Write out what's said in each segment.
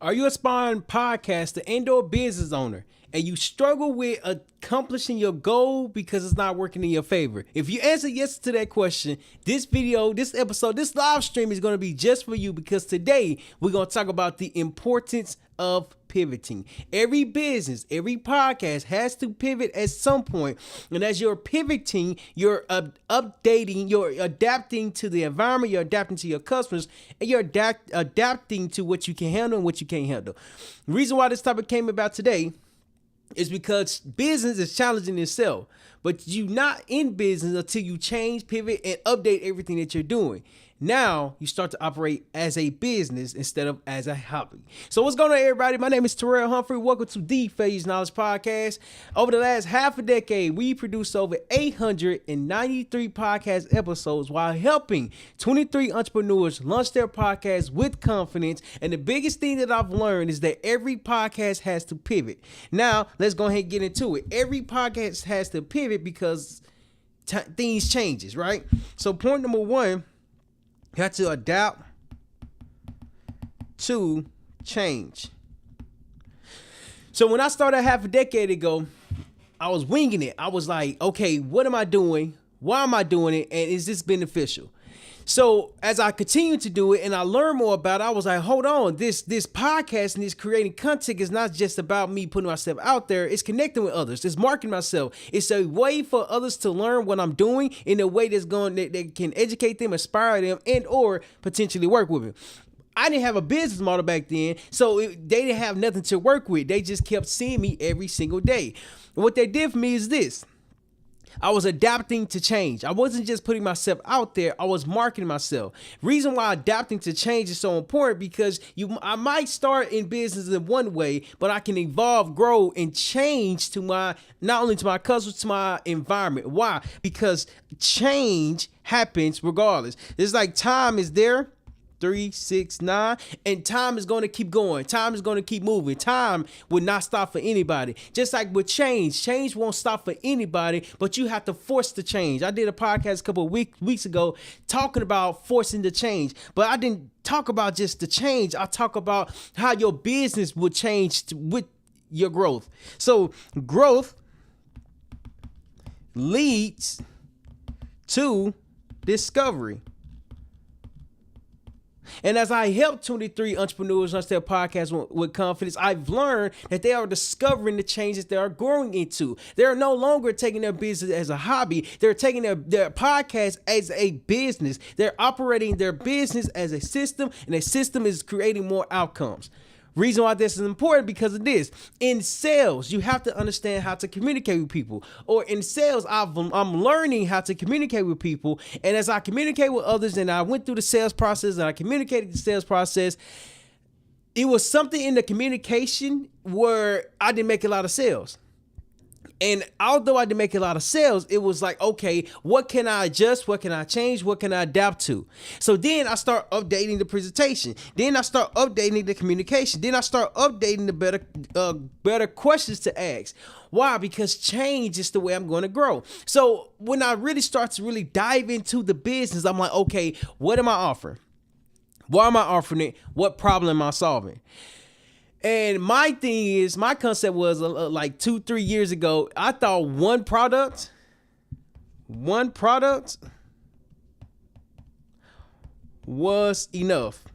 Are you aspiring podcaster and or business owner and you struggle with accomplishing your goal because it's not working in your favor? If you answer yes to that question, this video, this episode, this live stream is going to be just for you, because today we're going to talk about the importance of pivoting. Every business, every podcast has to pivot at some point. And as you're pivoting, you're updating, you're adapting to the environment, you're adapting to your customers, and you're adapting to what you can handle and what you can't handle. The reason why this topic came about today is because business is challenging itself, but you're not in business until you change, pivot, and update everything that you're doing. Now you start to operate as a business instead of as a hobby. So what's going on, everybody? My name is Terrell Humphrey. Welcome to the Phase Knowledge Podcast. Over the last half a decade, we produced over 893 podcast episodes while helping 23 entrepreneurs launch their podcast with confidence. And the biggest thing that I've learned is that every podcast has to pivot. Now, let's go ahead and get into it. Every podcast has to pivot because things changes, right? So point number one, you have to adapt to change. So when I started half a decade ago, I was winging it. I was like, okay, what am I doing? Why am I doing it? And is this beneficial? So as I continued to do it and I learned more about it, I was like, hold on, this podcast and this creating content is not just about me putting myself out there. It's connecting with others. It's marketing myself. It's a way for others to learn what I'm doing in a way that can educate them, inspire them, and or potentially work with me. I didn't have a business model back then, so they didn't have nothing to work with. They just kept seeing me every single day. And what they did for me is this. I was adapting to change. I wasn't just putting myself out there. I was marketing myself. Reason why adapting to change is so important, because I might start in business in one way, but I can evolve, grow, and change to not only to my customers, to my environment. Why? Because change happens regardless. It's like time is there. 3, 6, 9, and time is going to keep going. Time is going to keep moving. Time will not stop for anybody. Just like with change won't stop for anybody, but you have to force the change. I did a podcast a couple of weeks ago talking about forcing the change, but I didn't talk about just the change. I talk about how your business will change with your growth. So growth leads to discovery. And as I help 23 entrepreneurs launch their podcast with confidence, I've learned that they are discovering the changes they are growing into. They're no longer taking their business as a hobby. They're taking their podcast as a business. They're operating their business as a system, and a system is creating more outcomes. Reason why this is important, because of this. In sales, you have to understand how to communicate with people. Or in sales, I'm learning how to communicate with people. And as I communicate with others, and I went through the sales process and I communicated the sales process, it was something in the communication where I didn't make a lot of sales. And although I didn't make a lot of sales, it was like, okay, what can I adjust? What can I change? What can I adapt to? So then I start updating the presentation. Then I start updating the communication. Then I start updating the better questions to ask. Why? Because change is the way I'm going to grow. So when I really start to really dive into the business, I'm like, okay, what am I offering? Why am I offering it? What problem am I solving? And my concept was like 2-3 years ago, I thought one product was enough.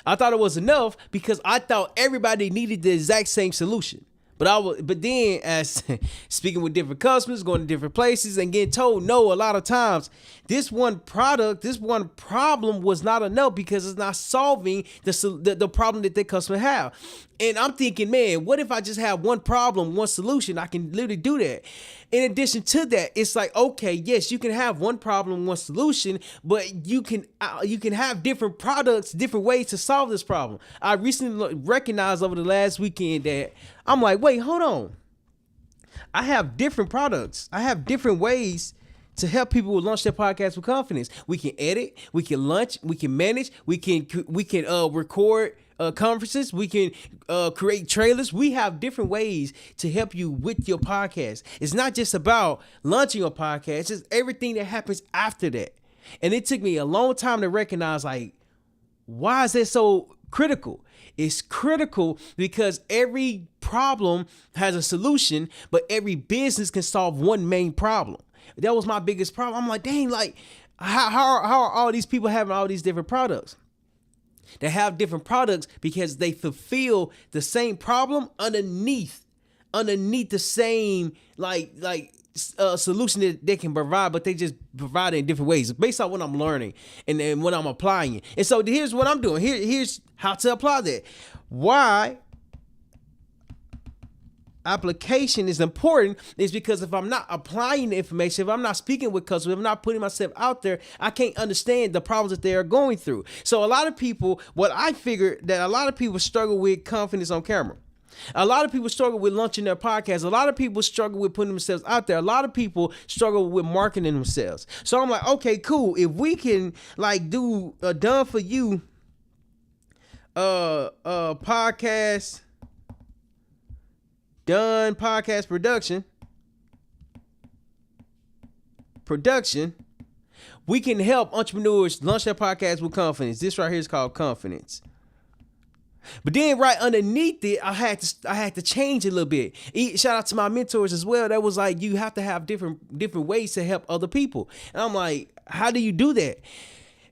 I thought it was enough because I thought everybody needed the exact same solution. But then as speaking with different customers, going to different places and getting told no a lot of times, this one problem was not enough because it's not solving the problem that the customer have. And I'm thinking, man, what if I just have one problem, one solution? I can literally do that. In addition to that, it's like, okay, yes, you can have one problem, one solution, but you can have different products, different ways to solve this problem. I recently recognized over the last weekend that I'm like, wait, hold on. I have different products. I have different ways to help people launch their podcast with confidence. We can edit, we can launch, we can manage, we can record conferences, we can create trailers. We have different ways to help you with your podcast. It's not just about launching your podcast, it's everything that happens after that. And it took me a long time to recognize, like, why is it so critical. It's critical because every problem has a solution, but every business can solve one main problem. That was my biggest problem. I'm like, dang, like, how are all these people having all these different products? They have different products because they fulfill the same problem underneath the same solution that they can provide, but they just provide it in different ways based on what I'm learning and what I'm applying it. And so here's what I'm doing. Here's how to apply that. Why application is important is because if I'm not applying the information, if I'm not speaking with customers, if I'm not putting myself out there, I can't understand the problems that they are going through. So a lot of people, what I figured that a lot of people struggle with confidence on camera. A lot of people struggle with launching their podcast. A lot of people struggle with putting themselves out there. A lot of people struggle with marketing themselves. So I'm like, okay, cool. If we can like do a done for you podcast production, we can help entrepreneurs launch their podcast with confidence. This right here is called confidence. But then right underneath it, I had to change a little bit. Shout out to my mentors as well. That was like, you have to have different ways to help other people. And I'm like, how do you do that? It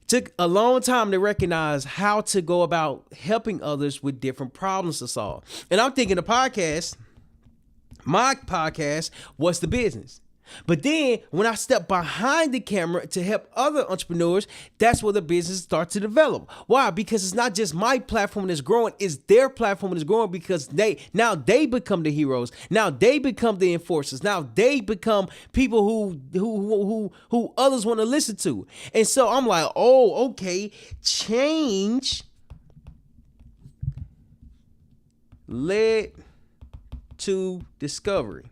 took a long time to recognize how to go about helping others with different problems to solve. And I'm thinking my podcast was the business. But then when I step behind the camera to help other entrepreneurs, that's where the business starts to develop. Why? Because it's not just my platform that's growing, it's their platform that's growing because they become the heroes. Now they become the enforcers. Now they become people who others want to listen to. And so I'm like, oh, okay, change led to discovery.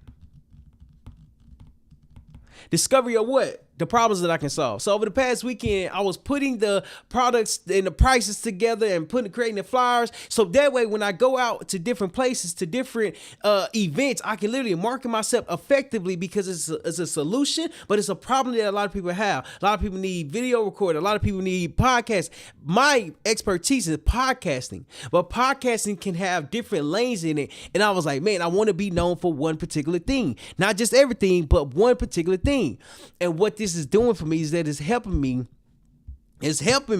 Discovery of what? The problems that I can solve. So over the past weekend, I was putting the products and the prices together and creating the flyers. So that way, when I go out to different places, to different events, I can literally market myself effectively because it's a solution, but it's a problem that a lot of people have. A lot of people need video recording. A lot of people need podcasts. My expertise is podcasting, but podcasting can have different lanes in it. And I was like, man, I want to be known for one particular thing, not just everything, but one particular thing. And what this is doing for me is that it's helping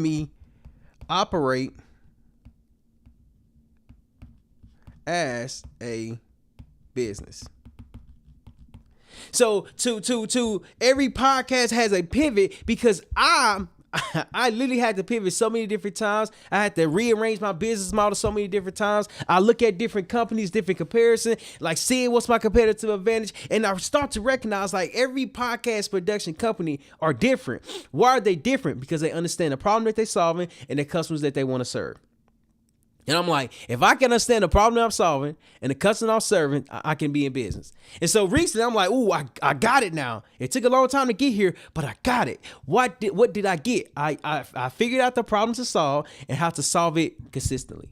me operate as a business. So to every podcast has a pivot because I literally had to pivot so many different times. I had to rearrange my business model so many different times. I look at different companies, different comparison, like seeing what's my competitive advantage. And I start to recognize like every podcast production company are different. Why are they different? Because they understand the problem that they're solving and the customers that they want to serve. And I'm like, if I can understand the problem that I'm solving and the customer I'm serving, I can be in business. And so recently I'm like, ooh, I got it now. It took a long time to get here, but I got it. What did I get? I figured out the problem to solve and how to solve it consistently.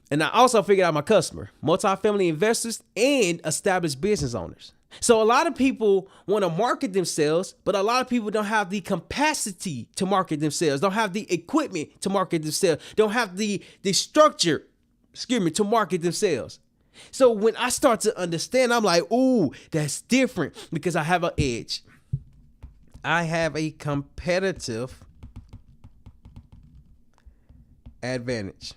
And I also figured out my customer, multifamily investors and established business owners. So a lot of people want to market themselves, but a lot of people don't have the capacity to market themselves, don't have the equipment to market themselves, don't have the structure, to market themselves. So when I start to understand, I'm like, ooh, that's different because I have an edge. I have a competitive advantage.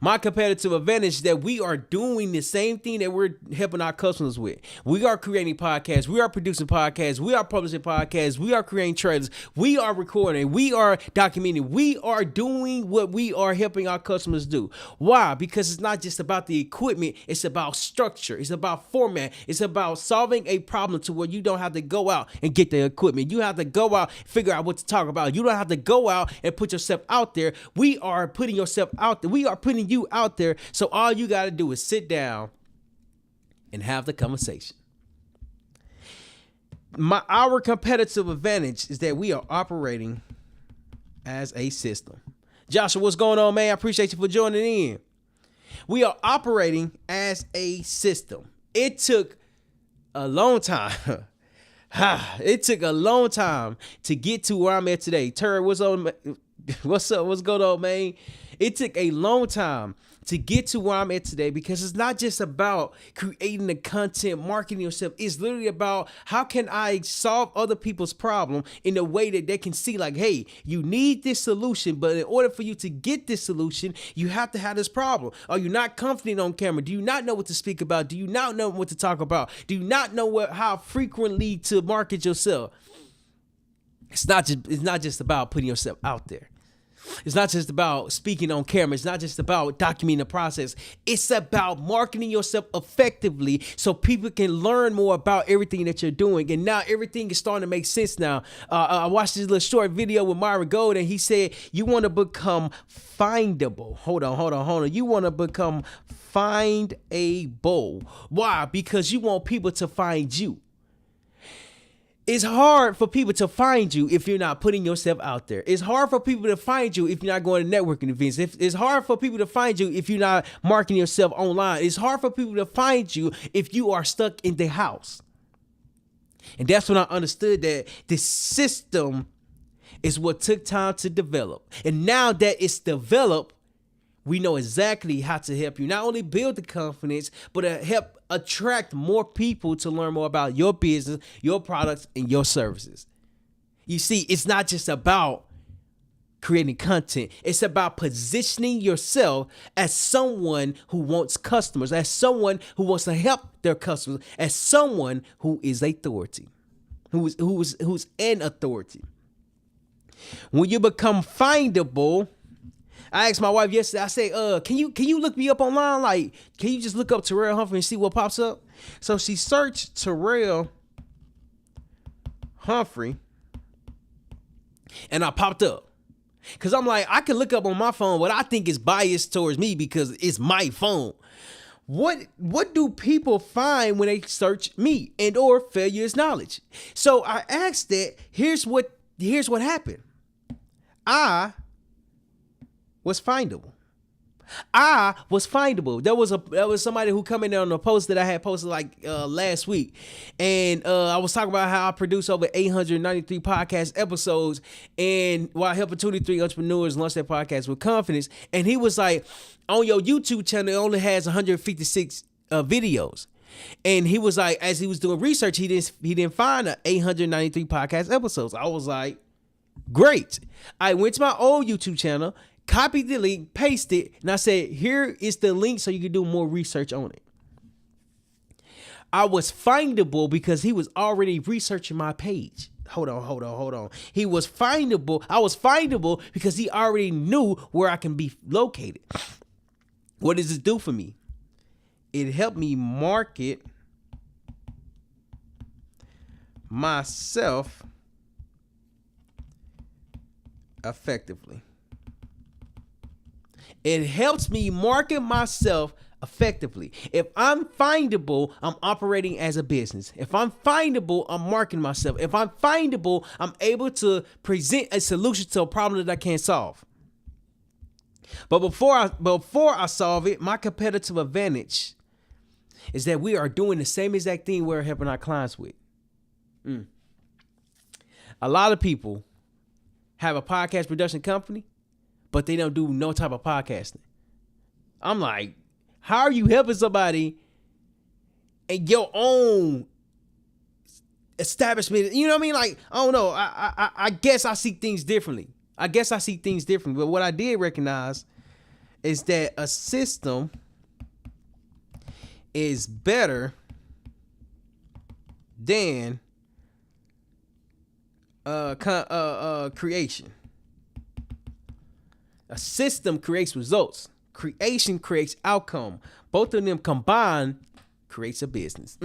My competitive advantage is that we are doing the same thing that we're helping our customers with. We are creating podcasts. We are producing podcasts. We are publishing podcasts. We are creating trailers. We are recording. We are documenting. We are doing what we are helping our customers do. Why? Because it's not just about the equipment. It's about structure. It's about format. It's about solving a problem to where you don't have to go out and get the equipment. You have to go out, figure out what to talk about. You don't have to go out and put yourself out there. We are putting yourself out there. We are putting you out there. So all you got to do is sit down and have the conversation. Our competitive advantage is that we are operating as a system. Joshua, what's going on, man? I appreciate you for joining in. We are operating as a system. It took a long time. It took a long time to get to where I'm at today. Turd, what's up? What's up? What's going on, man? It took a long time to get to where I'm at today because it's not just about creating the content, marketing yourself. It's literally about how can I solve other people's problem in a way that they can see like, hey, you need this solution, but in order for you to get this solution, you have to have this problem. Are you not confident on camera? Do you not know what to speak about? Do you not know what to talk about? Do you not know how frequently to market yourself? It's not just about putting yourself out there. It's not just about speaking on camera. It's not just about documenting the process. It's about marketing yourself effectively so people can learn more about everything that you're doing. And now everything is starting to make sense now. I watched this little short video with Myra Gold, and he said, you want to become findable. Hold on. You want to become findable. Why? Because you want people to find you. It's hard for people to find you if you're not putting yourself out there. It's hard for people to find you if you're not going to networking events. It's hard for people to find you if you're not marketing yourself online. It's hard for people to find you if you are stuck in the house. And that's when I understood that this system is what took time to develop. And now that it's developed, we know exactly how to help you not only build the confidence, but to help attract more people to learn more about your business, your products, and your services. You see, it's not just about creating content. It's about positioning yourself as someone who wants customers, as someone who wants to help their customers, as someone who is authority, who's an authority. When you become findable, I asked my wife yesterday, I said, can you look me up online? Like, can you just look up Terrell Humphrey and see what pops up? So she searched Terrell Humphrey and I popped up. Cause I'm like, I can look up on my phone what I think is biased towards me because it's my phone. What do people find when they search me and or failure is knowledge? So I asked that, here's what happened. I was findable. There was somebody who come in there on a post that I had posted last week, and I was talking about how I produced over 893 podcast episodes, and while helping 23 entrepreneurs launch their podcast with confidence. And he was like, on your YouTube channel, it only has 156 videos. And he was like, as he was doing research, he didn't find 893 podcast episodes. I was like, great. I went to my old YouTube channel, copied the link, pasted it, and I said, here is the link so you can do more research on it. I was findable because he was already researching my page. Hold on. He was findable. I was findable because he already knew where I can be located. What does this do for me? It helped me market myself effectively. It helps me market myself effectively. If I'm findable, I'm operating as a business. If I'm findable, I'm marketing myself. If I'm findable, I'm able to present a solution to a problem that I can't solve. But before I solve it, my competitive advantage is that we are doing the same exact thing we're helping our clients with. A lot of people have a podcast production company, but they don't do no type of podcasting. I'm like, how are you helping somebody in your own establishment? You know what I mean? Like, I don't know. I guess I see things differently. But what I did recognize is that a system is better than creation. A system creates results. Creation creates outcome. Both of them combined creates a business.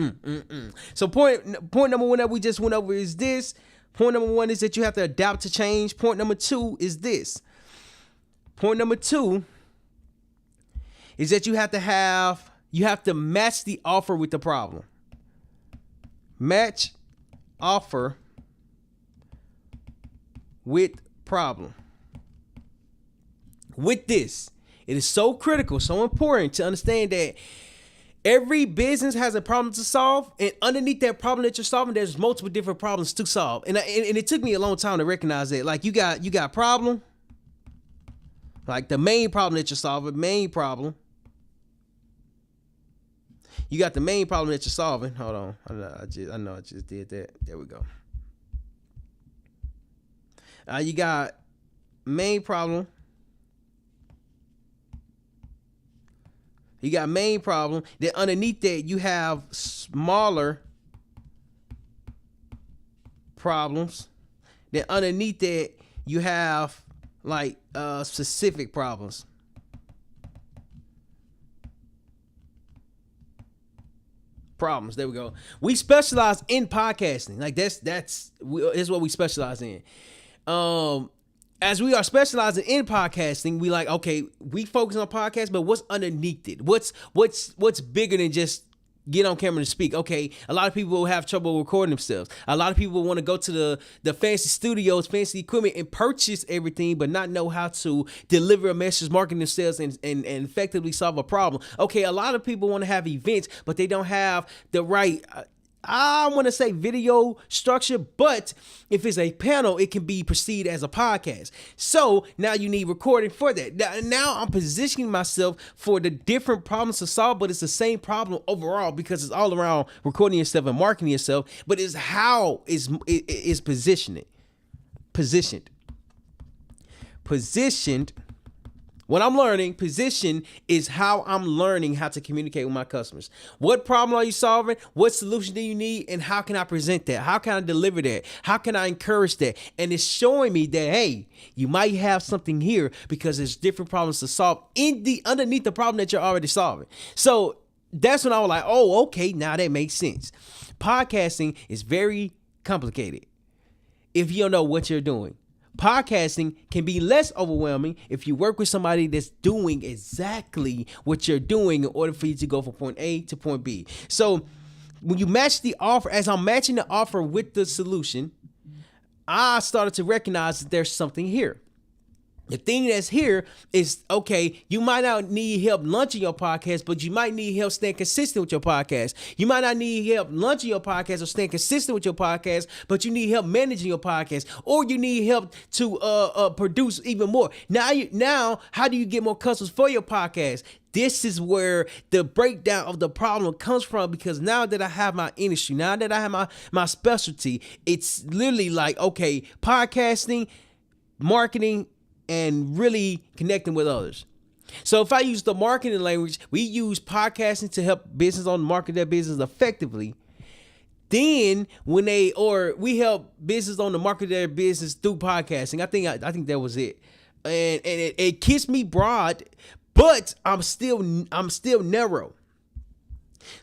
So point number one that we just went over is this. Point number one is that you have to adapt to change. Point number two is this. Point number two is that you have to match the offer with the problem. Match offer with problem. With this, it is so critical, so important to understand that Every business has a problem to solve, and underneath that problem that you're solving, there's multiple different problems to solve. And it took me a long time to recognize that. Like you got problem, like the main problem that you're solving, main problem. You got the main problem that you're solving. Hold on, I know I just did that. There we go. You got main problem. You got main problem. Then underneath that, you have smaller problems. Then underneath that, you have like specific problems. There we go. We specialize in podcasting. Like that's what we specialize in. As we are specializing in podcasting, we like, okay, we focus on podcasts, but what's underneath it? What's bigger than just get on camera and speak? Okay, a lot of people will have trouble recording themselves. A lot of people want to go to the fancy studios, fancy equipment, and purchase everything, but not know how to deliver a message, market themselves, and effectively solve a problem. Okay, a lot of people want to have events, but they don't have the right I want to say video structure, but if it's a panel, it can be perceived as a podcast. So now you need recording for that. Now I'm positioning myself for the different problems to solve, but it's the same problem overall because it's all around recording yourself and marketing yourself, but it's how is positioned. What I'm learning, position is how I'm learning how to communicate with my customers. What problem are you solving? What solution do you need? And how can I present that? How can I deliver that? How can I encourage that? And it's showing me that, hey, you might have something here because there's different problems to solve underneath the problem that you're already solving. So that's when I was like, oh, okay, now that makes sense. Podcasting is very complicated if you don't know what you're doing. Podcasting can be less overwhelming if you work with somebody that's doing exactly what you're doing in order for you to go from point A to point B. So when you match the offer, as I'm matching the offer with the solution, I started to recognize that there's something here. The thing that's here is, okay, you might not need help launching your podcast, but you might need help staying consistent with your podcast. You might not need help launching your podcast or staying consistent with your podcast, but you need help managing your podcast, or you need help to produce even more. Now, how do you get more customers for your podcast? This is where the breakdown of the problem comes from, because now that I have my industry, now that I have my specialty, it's literally like, okay, podcasting, marketing, and really connecting with others. So if I use the marketing language, we use podcasting to help business owners market their business effectively. Then we help business owners market their business through podcasting. I think that was it. And it keeps me broad, but I'm still narrow.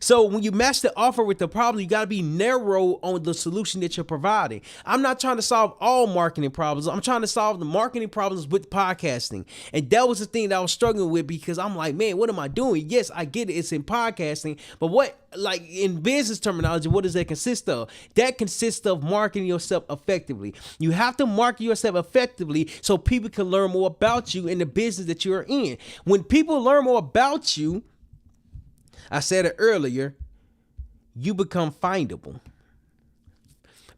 So when you match the offer with the problem, you got to be narrow on the solution that you're providing. I'm not trying to solve all marketing problems. I'm trying to solve the marketing problems with podcasting. And that was the thing that I was struggling with, because I'm like, man, what am I doing? Yes, I get it. It's in podcasting. But what, like in business terminology, what does that consist of? That consists of marketing yourself effectively. You have to market yourself effectively so people can learn more about you and the business that you're in. When people learn more about you, I said it earlier, you become findable.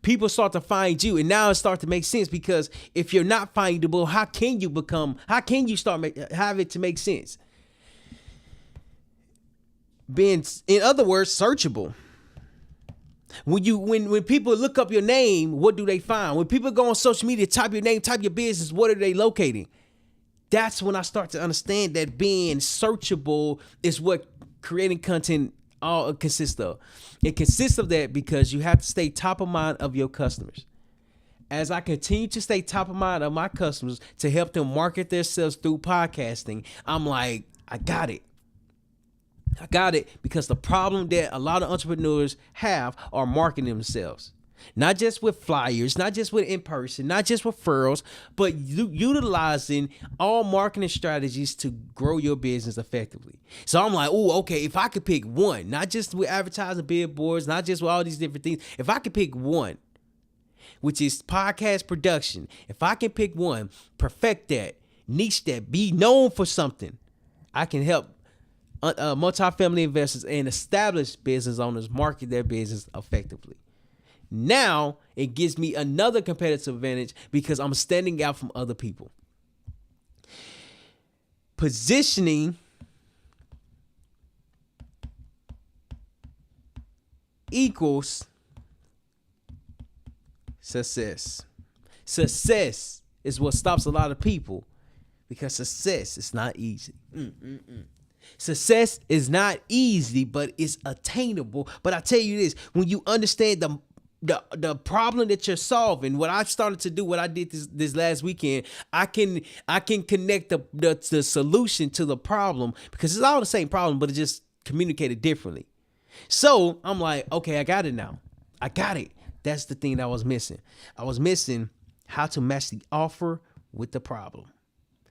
People start to find you, and now it starts to make sense, because if you're not findable, how can you have it to make sense? In other words, searchable. When people look up your name, what do they find? When people go on social media, type your name, type your business, what are they locating? That's when I start to understand that being searchable is what creating content all consists of. It consists of that because you have to stay top of mind of your customers. As I continue to stay top of mind of my customers to help them market themselves through podcasting, I'm like, I got it, because the problem that a lot of entrepreneurs have are marketing themselves. Not just with flyers, not just with in-person, not just referrals, but utilizing all marketing strategies to grow your business effectively. So I'm like, oh, okay, if I could pick one, not just with advertising billboards, not just with all these different things, if I could pick one, which is podcast production, if I can pick one, perfect that, niche that, be known for something, I can help multifamily investors and established business owners market their business effectively. Now it gives me another competitive advantage because I'm standing out from other people. Positioning equals success. Success is what stops a lot of people because success is not easy. Success is not easy, but it's attainable. But I tell you this, when you understand the problem that you're solving, what I started to do, what I did this last weekend, I can connect the solution to the problem because it's all the same problem, but it's just communicated differently. So I'm like, okay, I got it now. I got it. That's the thing that I was missing. I was missing how to match the offer with the problem.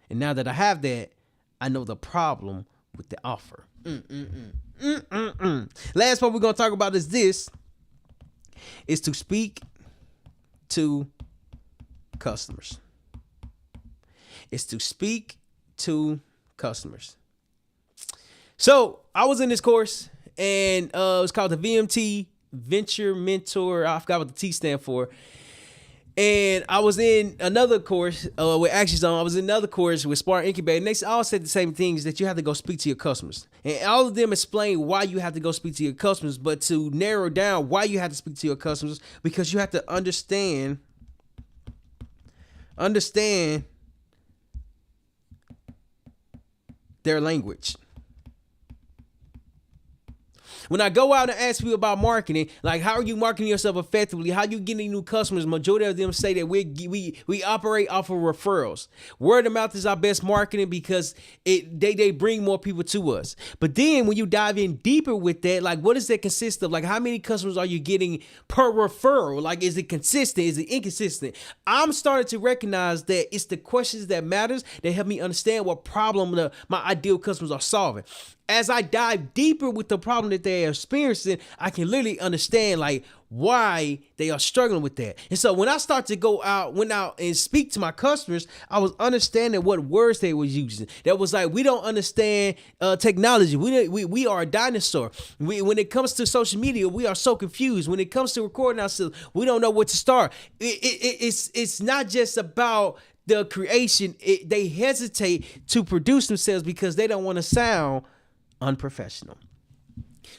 And now that I have that, I know the problem with the offer. Last part we're going to talk about is to speak to customers. It's to speak to customers. So I was in this course and it was called the VMT Venture Mentor. I forgot what the T stand for. And I was in another course with ActionZone. I was in another course with Spark Incubator. And they all said the same things, that you have to go speak to your customers. And all of them explain why you have to go speak to your customers. But to narrow down why you have to speak to your customers, because you have to understand their language. When I go out and ask people about marketing, like how are you marketing yourself effectively? How are you getting new customers? Majority of them say that we operate off of referrals. Word of mouth is our best marketing because they bring more people to us. But then when you dive in deeper with that, like what does that consist of? Like how many customers are you getting per referral? Like is it consistent? Is it inconsistent? I'm starting to recognize that it's the questions that matters that help me understand what problem my ideal customers are solving. As I dive deeper with the problem that they are experiencing, I can literally understand like why they are struggling with that. And so when I start to went out and speak to my customers, I was understanding what words they were using. That was like, we don't understand technology. We are a dinosaur. When it comes to social media, we are so confused. When it comes to recording ourselves, we don't know what to start. It's not just about the creation. They hesitate to produce themselves because they don't want to sound unprofessional.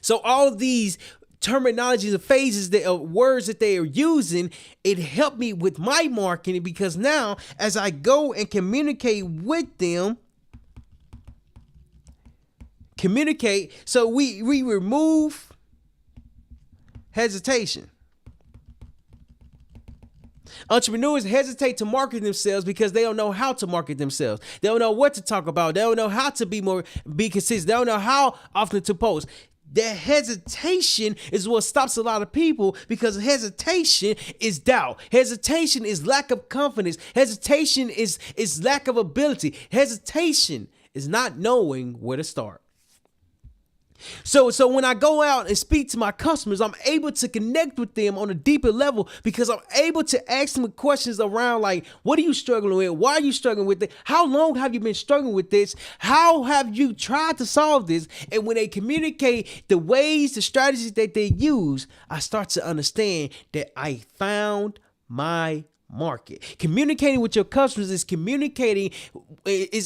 So all of these terminologies and phases, words that they are using, it helped me with my marketing because now as I go and communicate with them, so we remove hesitation. Entrepreneurs hesitate to market themselves because they don't know how to market themselves. They don't know what to talk about. They don't know how to be consistent. They don't know how often to post. That hesitation is what stops a lot of people because hesitation is doubt. Hesitation is lack of confidence. Hesitation is lack of ability. Hesitation is not knowing where to start. So when I go out and speak to my customers, I'm able to connect with them on a deeper level because I'm able to ask them questions around like, what are you struggling with? Why are you struggling with it? How long have you been struggling with this? How have you tried to solve this? And when they communicate the ways, the strategies that they use, I start to understand that I found my market. Communicating with your customers is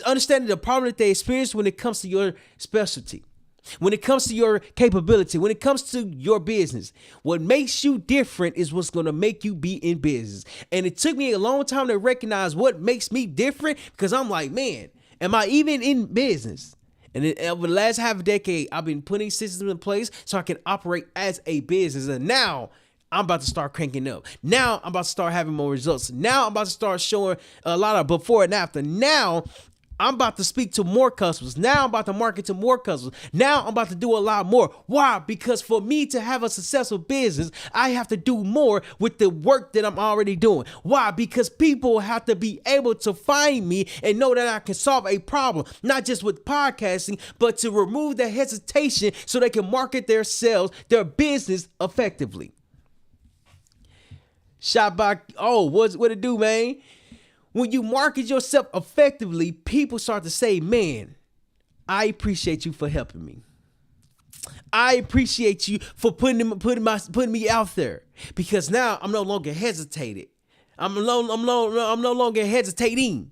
understanding the problem that they experience when it comes to your specialty. When it comes to your capability, when it comes to your business, what makes you different is what's going to make you be in business. And it took me a long time to recognize what makes me different because I'm like, man, am I even in business? And over the last half a decade, I've been putting systems in place so I can operate as a business. And now I'm about to start cranking up. Now I'm about to start having more results. Now I'm about to start showing a lot of before and after. Now I'm about to speak to more customers. Now I'm about to market to more customers. Now I'm about to do a lot more. Why? Because for me to have a successful business, I have to do more with the work that I'm already doing. Why? Because people have to be able to find me and know that I can solve a problem, not just with podcasting, but to remove the hesitation so they can market their sales, their business effectively. Shot by, what it do, man? When you market yourself effectively, people start to say, man, I appreciate you for helping me. I appreciate you for putting me out there, because now I'm no longer hesitated. I'm no longer hesitating.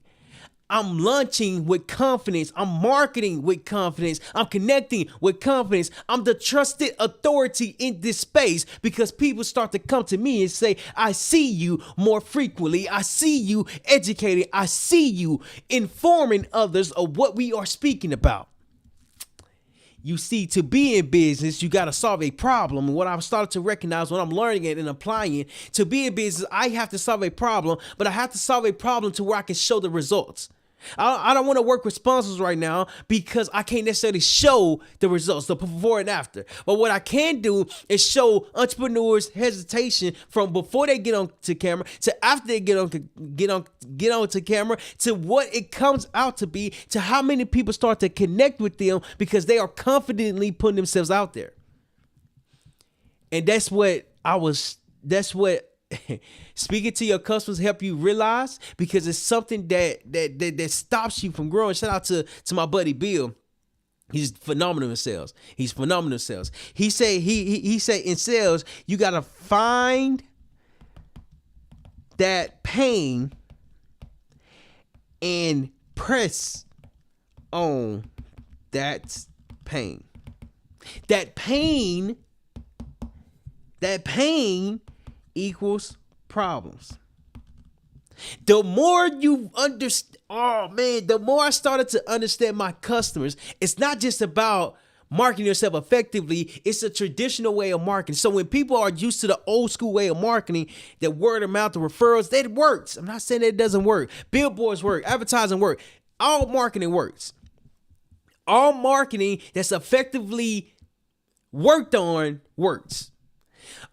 I'm launching with confidence. I'm marketing with confidence. I'm connecting with confidence. I'm the trusted authority in this space, because people start to come to me and say, I see you more frequently. I see you educating. I see you informing others of what we are speaking about. You see, to be in business, you got to solve a problem. And what I've started to recognize when I'm learning it and applying it, to be in business, I have to solve a problem, but I have to solve a problem to where I can show the results. I don't want to work with sponsors right now because I can't necessarily show the results, the before and after. But what I can do is show entrepreneurs hesitation from before they get on to camera to after they get on to camera, to what it comes out to be, to how many people start to connect with them because they are confidently putting themselves out there. And that's what speaking to your customers help you realize, because it's something that stops you from growing. Shout out to my buddy Bill. He's phenomenal in sales. He say in sales, you gotta find that pain and press on that pain. That pain equals problems. The more you understand, the more I started to understand my customers, it's not just about marketing yourself effectively. It's a traditional way of marketing. So when people are used to the old school way of marketing, that word of mouth, the referrals, that works. I'm not saying that it doesn't work. Billboards work, advertising work. All marketing works. All marketing that's effectively worked on works.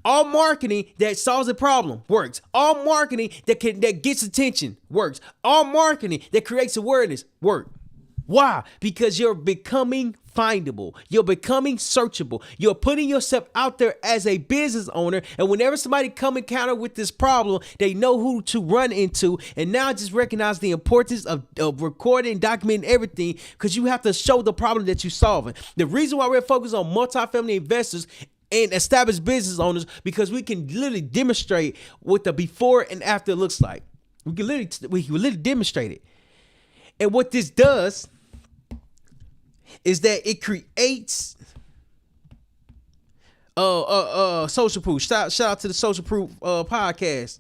All marketing that solves a problem works. All marketing that gets attention works. All marketing that creates awareness works. Why? Because you're becoming findable. You're becoming searchable. You're putting yourself out there as a business owner. And whenever somebody come encounter with this problem, they know who to run into. And now just recognize the importance of recording and documenting everything, because you have to show the problem that you're solving. The reason why we're focused on multifamily investors and established business owners, because we can literally demonstrate what the before and after looks like. We can literally demonstrate it. And what this does is that it creates social proof. Shout out to the Social Proof podcast.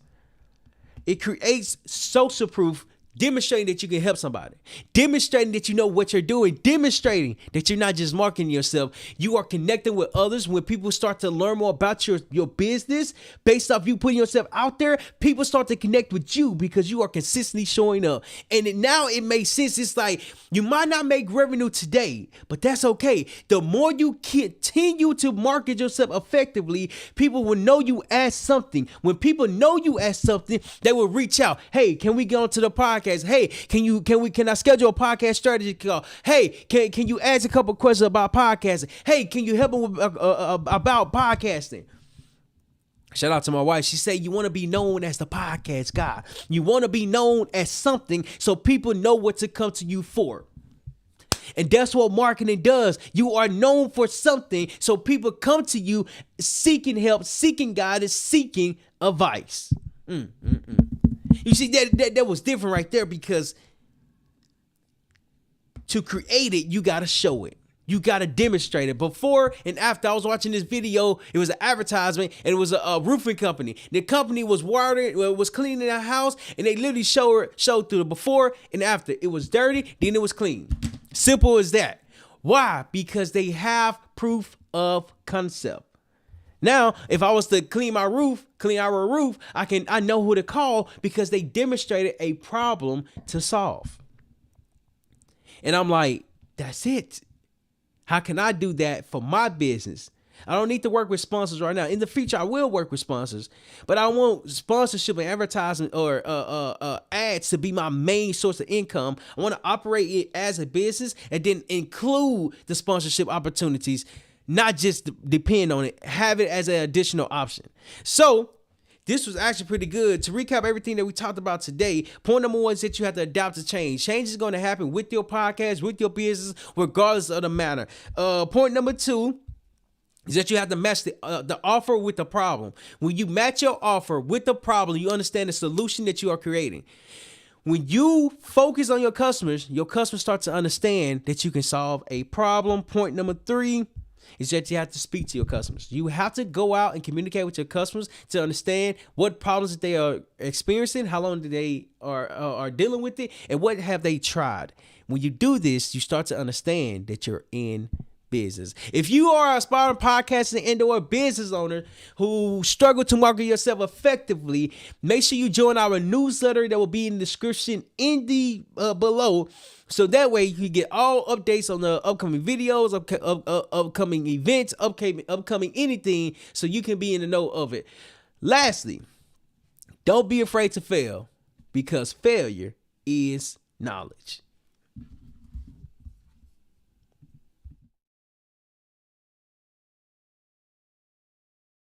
It creates social proof, demonstrating that you can help somebody, demonstrating that you know what you're doing, demonstrating that you're not just marketing yourself. You are connecting with others. When people start to learn more about your business based off you putting yourself out there, people start to connect with you because you are consistently showing up. And now it makes sense. It's like, you might not make revenue today, but that's okay. The more you continue to market yourself effectively, people will know you as something. When people know you as something, they will reach out. Hey, can we get onto the podcast? Hey, can I schedule a podcast strategy call? Hey, can you ask a couple questions about podcasting? Hey, can you help them with, about podcasting? Shout out to my wife. She said, you want to be known as the podcast guy. You want to be known as something so people know what to come to you for. And that's what marketing does. You are known for something, so people come to you seeking help, seeking guidance, seeking advice. You see, that was different right there, because to create it, you got to show it. You got to demonstrate it. Before and after, I was watching this video. It was an advertisement, and it was a roofing company. The company was cleaning their house, and they literally showed through the before and after. It was dirty, then it was clean. Simple as that. Why? Because they have proof of concept. Now, if I was to clean our roof, I know who to call, because they demonstrated a problem to solve. And I'm like, that's it. How can I do that for my business? I don't need to work with sponsors right now. In the future, I will work with sponsors, but I want sponsorship and advertising or ads to be my main source of income. I want to operate it as a business and then include the sponsorship opportunities, not just depend on it, have it as an additional option. So this was actually pretty good. To recap everything that we talked about today, point number one is that you have to adapt to change. Change is going to happen with your podcast, with your business, regardless of the matter. Point number two is that you have to match the offer with the problem. When you match your offer with the problem, you understand the solution that you are creating. When you focus on your customers start to understand that you can solve a problem. Point number three is that you have to speak to your customers. You have to go out and communicate with your customers to understand what problems that they are experiencing, how long they are dealing with it, and what have they tried. When you do this, you start to understand that you're in business. If you are an aspiring podcaster and/or business owner who struggle to market yourself effectively, make sure you join our newsletter that will be in the description in the below. So that way you can get all updates on the upcoming videos, upcoming events, upcoming anything, so you can be in the know of it. Lastly, don't be afraid to fail, because failure is knowledge.